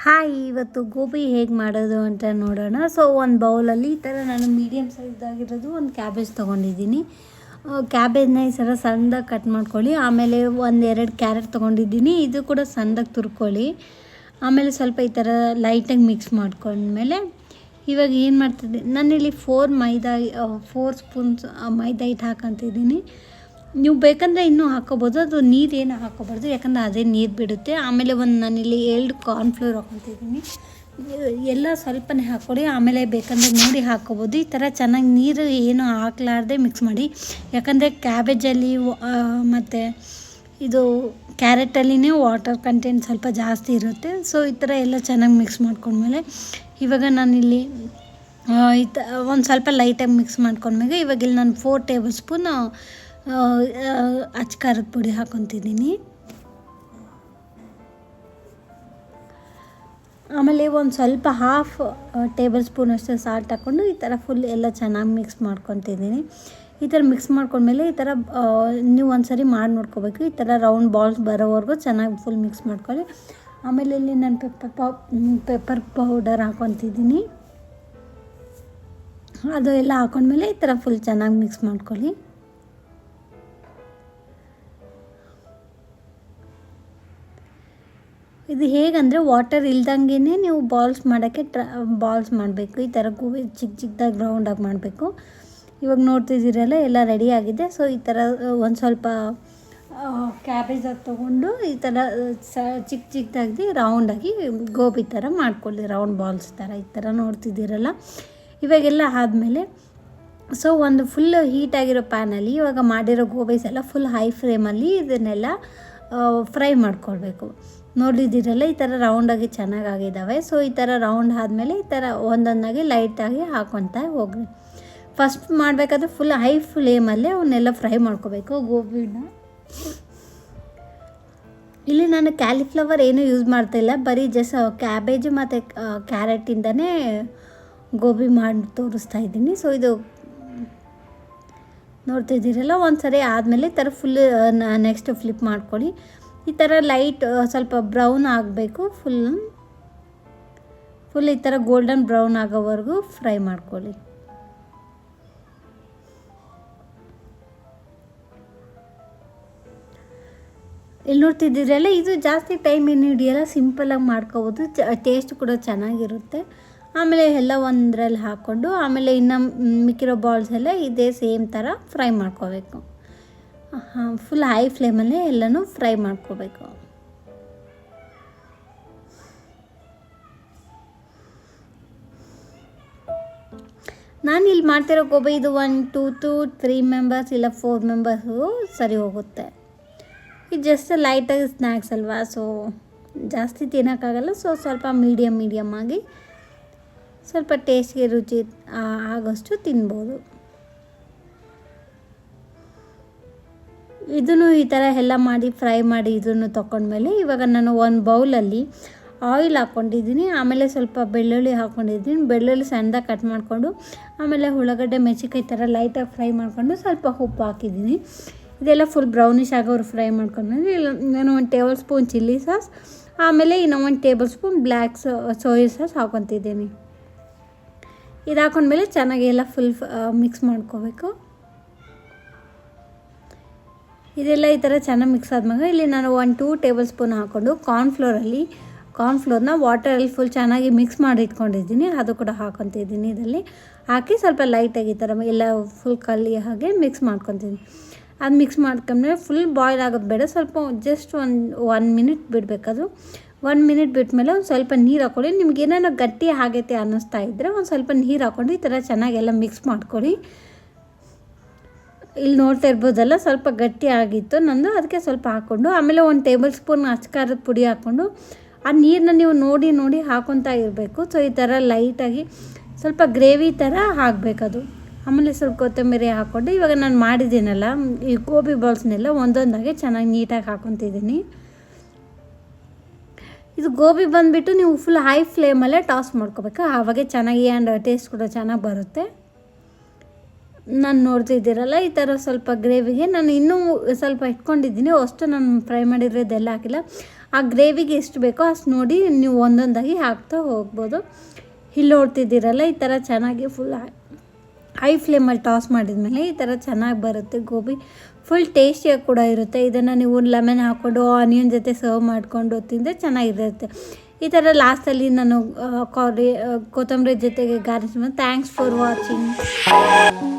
Hi, ಇವತ್ತು ಗೋಬಿ ಹೇಗೆ ಮಾಡೋದು ಅಂತ ನೋಡೋಣ. ಸೊ ಒಂದು ಬೌಲಲ್ಲಿ ಈ ಥರ ನಾನು ಮೀಡಿಯಮ್ ಸೈಜ್ದಾಗಿರೋದು ಒಂದು ಕ್ಯಾಬೇಜ್ ತೊಗೊಂಡಿದ್ದೀನಿ. ಕ್ಯಾಬೇಜ್ನ ಈ ಥರ ಸಣ್ಣದಾಗಿ ಕಟ್ ಮಾಡ್ಕೊಳ್ಳಿ. ಆಮೇಲೆ ಒಂದೆರಡು ಕ್ಯಾರೆಟ್ ತೊಗೊಂಡಿದ್ದೀನಿ, ಇದು ಕೂಡ ಸಣ್ಣದಾಗಿ ತುರ್ಕೊಳ್ಳಿ. ಆಮೇಲೆ ಸ್ವಲ್ಪ ಈ ಥರ ಲೈಟಾಗಿ ಮಿಕ್ಸ್ ಮಾಡ್ಕೊಂಡ್ಮೇಲೆ ಇವಾಗ ಏನು ಮಾಡ್ತಿದ್ದೀನಿ, ನಾನಿಲ್ಲಿ 4 ಸ್ಪೂನ್ಸ್ ಮೈದಾ ಹಿಟ್ಟು ಹಾಕೊಂತಿದ್ದೀನಿ. ನೀವು ಬೇಕಂದರೆ ಇನ್ನೂ ಹಾಕೋಬೋದು, ಅದು ನೀರೇನು ಹಾಕೋಬಾರ್ದು, ಯಾಕಂದರೆ ಅದೇ ನೀರು ಬಿಡುತ್ತೆ. ಆಮೇಲೆ ನಾನಿಲ್ಲಿ 2 ಕಾರ್ನ್ಫ್ಲೋರ್ ಹಾಕೊತಿದ್ದೀನಿ. ಎಲ್ಲ ಸ್ವಲ್ಪನೇ ಹಾಕ್ಕೊಡಿ, ಆಮೇಲೆ ಬೇಕಂದರೆ ನೋಡಿ ಹಾಕ್ಕೋಬೋದು. ಈ ಥರ ಚೆನ್ನಾಗಿ ನೀರು ಏನು ಹಾಕ್ಲಾರ್ದೆ ಮಿಕ್ಸ್ ಮಾಡಿ, ಯಾಕಂದರೆ ಕ್ಯಾಬೇಜಲ್ಲಿ ಮತ್ತು ಇದು ಕ್ಯಾರೆಟಲ್ಲಿನೇ ವಾಟರ್ ಕಂಟೆಂಟ್ ಸ್ವಲ್ಪ ಜಾಸ್ತಿ ಇರುತ್ತೆ. ಸೊ ಈ ಥರ ಎಲ್ಲ ಚೆನ್ನಾಗಿ ಮಿಕ್ಸ್ ಮಾಡ್ಕೊಂಡ್ಮೇಲೆ ಇವಾಗ ನಾನಿಲ್ಲಿ ಒಂದು ಸ್ವಲ್ಪ ಲೈಟಾಗಿ ಮಿಕ್ಸ್ ಮಾಡ್ಕೊಂಡ್ಮೇಲೆ ಇವಾಗ ಇಲ್ಲಿ ನಾನು 4 ಟೇಬಲ್ ಸ್ಪೂನ್ ಅಚ್ಚ ಖಾರದ ಪುಡಿ ಹಾಕೊತಿದ್ದೀನಿ. ಆಮೇಲೆ ಒಂದು ಸ್ವಲ್ಪ 1/2 ಟೇಬಲ್ ಸ್ಪೂನ್ ಅಷ್ಟು ಸಾಲ್ಟ್ ಹಾಕ್ಕೊಂಡು ಈ ಥರ ಫುಲ್ ಎಲ್ಲ ಚೆನ್ನಾಗಿ ಮಿಕ್ಸ್ ಮಾಡ್ಕೊತಿದ್ದೀನಿ. ಈ ಥರ ಮಿಕ್ಸ್ ಮಾಡ್ಕೊಂಡ್ಮೇಲೆ ಈ ಥರ ನೀವು ಒಂದು ಸರಿ ಮಾಡಿ ನೋಡ್ಕೋಬೇಕು. ಈ ಥರ ರೌಂಡ್ ಬಾಲ್ಸ್ ಬರೋವರೆಗೂ ಚೆನ್ನಾಗಿ ಫುಲ್ ಮಿಕ್ಸ್ ಮಾಡ್ಕೊಳ್ಳಿ. ಆಮೇಲೆ ಇಲ್ಲಿ ನಾನು ಪೆಪ್ಪರ್ ಪೌಡರ್ ಹಾಕೊತಿದ್ದೀನಿ. ಅದು ಎಲ್ಲ ಹಾಕೊಂಡ್ಮೇಲೆ ಈ ಥರ ಫುಲ್ ಚೆನ್ನಾಗಿ ಮಿಕ್ಸ್ ಮಾಡ್ಕೊಳ್ಳಿ. ಇದು ಹೇಗಂದರೆ ವಾಟರ್ ಇಲ್ದಂಗೆ ನೀವು ಬಾಲ್ಸ್ ಮಾಡೋಕ್ಕೆ ಬಾಲ್ಸ್ ಮಾಡಬೇಕು. ಈ ಥರ ಗೋಬಿ ಚಿಕ್ಕ ಚಿಕ್ಕದಾಗಿ ರೌಂಡಾಗಿ ಮಾಡಬೇಕು. ಇವಾಗ ನೋಡ್ತಿದ್ದೀರಲ್ಲ ಎಲ್ಲ ರೆಡಿ ಆಗಿದೆ. ಸೊ ಈ ಥರ ಒಂದು ಸ್ವಲ್ಪ ಕ್ಯಾಬೇಜಾಗಿ ತೊಗೊಂಡು ಈ ಥರ ಚಿಕ್ಕ ಚಿಕ್ಕದಾಗಿ ರೌಂಡಾಗಿ ಗೋಬಿ ಥರ ಮಾಡ್ಕೊಳ್ಳಿ, ರೌಂಡ್ ಬಾಲ್ಸ್ ಥರ. ಈ ಥರ ನೋಡ್ತಿದ್ದೀರಲ್ಲ, ಇವಾಗೆಲ್ಲ ಆದಮೇಲೆ ಸೊ ಒಂದು ಫುಲ್ ಹೀಟಾಗಿರೋ ಪ್ಯಾನಲ್ಲಿ ಇವಾಗ ಮಾಡಿರೋ ಗೋಬೀಸ್ ಎಲ್ಲ ಫುಲ್ ಹೈ ಫ್ಲೇಮಲ್ಲಿ ಇದನ್ನೆಲ್ಲ ಫ್ರೈ ಮಾಡ್ಕೊಳ್ಬೇಕು. ನೋಡಿದ್ದೀರಲ್ಲ, ಈ ಥರ ರೌಂಡಾಗಿ ಚೆನ್ನಾಗಾಗಿದ್ದಾವೆ. ಸೊ ಈ ಥರ ರೌಂಡ್ ಆದಮೇಲೆ ಈ ಥರ ಒಂದೊಂದಾಗಿ ಲೈಟಾಗಿ ಹಾಕ್ಕೊತಾ ಹೋಗ್ರಿ. ಫಸ್ಟ್ ಮಾಡಬೇಕಾದ್ರೆ ಫುಲ್ ಹೈ ಫ್ಲೇಮಲ್ಲೇ ಅವನ್ನೆಲ್ಲ ಫ್ರೈ ಮಾಡ್ಕೋಬೇಕು ಗೋಬಿನ. ಇಲ್ಲಿ ನಾನು ಕ್ಯಾಲಿಫ್ಲವರ್ ಏನೂ ಯೂಸ್ ಮಾಡ್ತಾಯಿಲ್ಲ, ಬರೀ ಜಸ್ಟ್ ಕ್ಯಾಬೇಜು ಮತ್ತು ಕ್ಯಾರೆಟಿಂದನೇ ಗೋಬಿ ಮಾಡಿ ತೋರಿಸ್ತಾ ಇದ್ದೀನಿ. ಸೊ ಇದು ನೋಡ್ತಿದ್ದೀರಲ್ಲ, ಒಂದು ಸರಿ ಆದಮೇಲೆ ಈ ಥರ ಫುಲ್ ನೆಕ್ಸ್ಟ್ ಫ್ಲಿಪ್ ಮಾಡ್ಕೊಳ್ಳಿ. ಈ ಥರ ಲೈಟ್ ಸ್ವಲ್ಪ ಬ್ರೌನ್ ಆಗಬೇಕು, ಫುಲ್ ಈ ಥರ ಗೋಲ್ಡನ್ ಬ್ರೌನ್ ಆಗೋವರೆಗೂ ಫ್ರೈ ಮಾಡ್ಕೊಳ್ಳಿ. ಇಲ್ಲಿ ನೋಡ್ತಿದ್ದೀರಲ್ಲ, ಇದು ಜಾಸ್ತಿ ಟೈಮ್ ಏನು ಹಿಡಿಯಲ್ಲ, ಸಿಂಪಲಾಗಿ ಮಾಡ್ಕೋಬೋದು. ಟೇಸ್ಟ್ ಕೂಡ ಚೆನ್ನಾಗಿರುತ್ತೆ. ಆಮೇಲೆ ಎಲ್ಲ ಒಂದರಲ್ಲಿ ಹಾಕ್ಕೊಂಡು ಆಮೇಲೆ ಇನ್ನು ಮಿಕ್ಕಿರೋ ಬಾಲ್ಸ್ ಎಲ್ಲ ಇದೇ ಸೇಮ್ ಥರ ಫ್ರೈ ಮಾಡ್ಕೋಬೇಕು. ಫುಲ್ ಹೈ ಫ್ಲೇಮಲ್ಲೇ ಎಲ್ಲನೂ ಫ್ರೈ ಮಾಡ್ಕೋಬೇಕು. ನಾನು ಇಲ್ಲಿ ಮಾಡ್ತಿರೋ ಗೋಬಿ ಇದು 1 2 to 3 ಮೆಂಬರ್ಸ್ ಇಲ್ಲ 4 ಮೆಂಬರ್ಸು ಸರಿ ಹೋಗುತ್ತೆ. ಇದು ಜಸ್ಟ್ ಲೈಟಾಗಿ ಸ್ನ್ಯಾಕ್ಸ್ ಅಲ್ವಾ, ಸೊ ಜಾಸ್ತಿ ತಿನ್ನೋಕ್ಕಾಗಲ್ಲ. ಸೊ ಸ್ವಲ್ಪ ಮೀಡಿಯಮ್ ಆಗಿ ಸ್ವಲ್ಪ ಟೇಸ್ಟ್ಗೆ ರುಚಿ ಆಗೋಷ್ಟು ತಿನ್ಬೋದು. ಇದನ್ನು ಈ ಥರ ಎಲ್ಲ ಮಾಡಿ ಫ್ರೈ ಮಾಡಿ ಇದನ್ನು ತೊಗೊಂಡ್ಮೇಲೆ ಇವಾಗ ನಾನು ಒಂದು ಬೌಲಲ್ಲಿ ಆಯಿಲ್ ಹಾಕ್ಕೊಂಡಿದ್ದೀನಿ. ಆಮೇಲೆ ಸ್ವಲ್ಪ ಬೆಳ್ಳುಳ್ಳಿ ಹಾಕ್ಕೊಂಡಿದ್ದೀನಿ. ಬೆಳ್ಳುಳ್ಳಿ ಸಣ್ಣದಾಗಿ ಕಟ್ ಮಾಡಿಕೊಂಡು ಆಮೇಲೆ ಉಳ್ಳಾಗಡ್ಡೆ ಮೆಣಸಿನ್ಕಾಯಿ ಥರ ಲೈಟಾಗಿ ಫ್ರೈ ಮಾಡಿಕೊಂಡು ಸ್ವಲ್ಪ ಉಪ್ಪು ಹಾಕಿದ್ದೀನಿ. ಇದೆಲ್ಲ ಫುಲ್ ಬ್ರೌನಿಷ್ ಆಗೋರು ಫ್ರೈ ಮಾಡ್ಕೊಂಡ್ಮೇಲೆ ನಾನು 1 ಟೇಬಲ್ ಸ್ಪೂನ್ ಚಿಲ್ಲಿ ಸಾಸ್, ಆಮೇಲೆ ಇನ್ನು 1 tablespoon black soya sauce ಹಾಕ್ಕೊತಿದ್ದೀನಿ. ಇದು ಹಾಕೊಂಡ್ಮೇಲೆ ಚೆನ್ನಾಗಿ ಎಲ್ಲ ಫುಲ್ ಮಿಕ್ಸ್ ಮಾಡ್ಕೋಬೇಕು. ಇದೆಲ್ಲ ಈ ಥರ ಚೆನ್ನಾಗಿ ಮಿಕ್ಸ್ ಆದ್ಮೇಲೆ ಇಲ್ಲಿ ನಾನು 1-2 ಟೇಬಲ್ ಸ್ಪೂನ್ ಹಾಕ್ಕೊಂಡು ಕಾರ್ನ್ಫ್ಲೋರ್ನ ವಾಟರಲ್ಲಿ ಫುಲ್ ಚೆನ್ನಾಗಿ ಮಿಕ್ಸ್ ಮಾಡಿ ಇಟ್ಕೊಂಡಿದ್ದೀನಿ, ಅದು ಕೂಡ ಹಾಕ್ಕೊತಿದ್ದೀನಿ. ಇದರಲ್ಲಿ ಹಾಕಿ ಸ್ವಲ್ಪ ಲೈಟಾಗಿ ಈ ಥರ ಎಲ್ಲ ಫುಲ್ ಕಲ್ಲಿ ಹಾಗೆ ಮಿಕ್ಸ್ ಮಾಡ್ಕೊತೀನಿ. ಅದು ಮಿಕ್ಸ್ ಮಾಡ್ಕೊಂಡ್ಮೇಲೆ ಫುಲ್ ಬಾಯ್ಲ್ ಆಗೋದು ಬೇಡ, ಸ್ವಲ್ಪ ಜಸ್ಟ್ 1 ಮಿನಿಟ್ ಬಿಡಬೇಕದು. 1 ಮಿನಿಟ್ ಬಿಟ್ಮೇಲೆ ಒಂದು ಸ್ವಲ್ಪ ನೀರು ಹಾಕ್ಕೊಳ್ಳಿ. ನಿಮ್ಗೆ ಏನೇನೋ ಗಟ್ಟಿ ಆಗೈತೆ ಅನ್ನಿಸ್ತಾ ಇದ್ದರೆ ಒಂದು ಸ್ವಲ್ಪ ನೀರು ಹಾಕ್ಕೊಂಡು ಈ ಥರ ಚೆನ್ನಾಗೆಲ್ಲ ಮಿಕ್ಸ್ ಮಾಡ್ಕೊಳ್ಳಿ. ಇಲ್ಲಿ ನೋಡ್ತಾ ಇರ್ಬೋದಲ್ಲ, ಸ್ವಲ್ಪ ಗಟ್ಟಿ ಆಗಿತ್ತು ನಂದು, ಅದಕ್ಕೆ ಸ್ವಲ್ಪ ಹಾಕ್ಕೊಂಡು ಆಮೇಲೆ 1 ಟೇಬಲ್ ಸ್ಪೂನ್ ಅಚ್ಚ ಖಾರದ ಪುಡಿ ಹಾಕ್ಕೊಂಡು ಆ ನೀರನ್ನ ನೀವು ನೋಡಿ ಹಾಕ್ಕೊತಾ ಇರಬೇಕು. ಸೊ ಈ ಥರ ಲೈಟಾಗಿ ಸ್ವಲ್ಪ ಗ್ರೇವಿ ಥರ ಹಾಕಬೇಕದು. ಆಮೇಲೆ ಸ್ವಲ್ಪ ಕೊತ್ತಂಬರಿ ಹಾಕ್ಕೊಂಡು ಇವಾಗ ನಾನು ಮಾಡಿದ್ದೀನಲ್ಲ ಈ ಗೋಬಿ ಬಾಲ್ಸ್ನೆಲ್ಲ ಒಂದೊಂದಾಗಿ ಚೆನ್ನಾಗಿ ನೀಟಾಗಿ ಹಾಕ್ಕೊತಿದ್ದೀನಿ. ಇದು ಗೋಬಿ ಬಂದುಬಿಟ್ಟು ನೀವು ಫುಲ್ ಹೈ ಫ್ಲೇಮಲ್ಲೇ ಟಾಸ್ ಮಾಡ್ಕೋಬೇಕು, ಆವಾಗೆ ಚೆನ್ನಾಗಿ ಆ್ಯಂಡ್ ಟೇಸ್ಟ್ ಕೂಡ ಚೆನ್ನಾಗಿ ಬರುತ್ತೆ. ನಾನು ನೋಡ್ತಿದ್ದೀರಲ್ಲ, ಈ ಥರ ಸ್ವಲ್ಪ ಗ್ರೇವಿಗೆ ನಾನು ಇನ್ನೂ ಸ್ವಲ್ಪ ಇಟ್ಕೊಂಡಿದ್ದೀನಿ, ಅಷ್ಟು ನಾನು ಫ್ರೈ ಮಾಡಿರೋದೆಲ್ಲ ಹಾಕಿಲ್ಲ. ಆ ಗ್ರೇವಿಗೆ ಎಷ್ಟು ಬೇಕೋ ಅಷ್ಟು ನೋಡಿ ನೀವು ಒಂದೊಂದಾಗಿ ಹಾಕ್ತಾ ಹೋಗ್ಬೋದು. ಇಲ್ಲಿ ನೋಡ್ತಿದ್ದೀರಲ್ಲ, ಈ ಥರ ಚೆನ್ನಾಗಿ ಫುಲ್ ಹೈ ಫ್ಲೇಮಲ್ಲಿ ಟಾಸ್ ಮಾಡಿದ್ಮೇಲೆ ಈ ಥರ ಚೆನ್ನಾಗಿ ಬರುತ್ತೆ ಗೋಬಿ. ಫುಲ್ ಟೇಸ್ಟಿಯಾಗಿ ಕೂಡ ಇರುತ್ತೆ. ಇದನ್ನು ನೀವು ಲೆಮನ್ ಹಾಕ್ಕೊಂಡು ಆನಿಯನ್ ಜೊತೆ ಸರ್ವ್ ಮಾಡಿಕೊಂಡು ತಿಂದರೆ ಚೆನ್ನಾಗಿರುತ್ತೆ. ಈ ಥರ ಲಾಸ್ಟಲ್ಲಿ ನಾನು ಕೊತ್ತಂಬರಿ ಜೊತೆಗೆ ಗಾರ್ನಿಷ್ ಮಾಡಿ. Thanks for watching.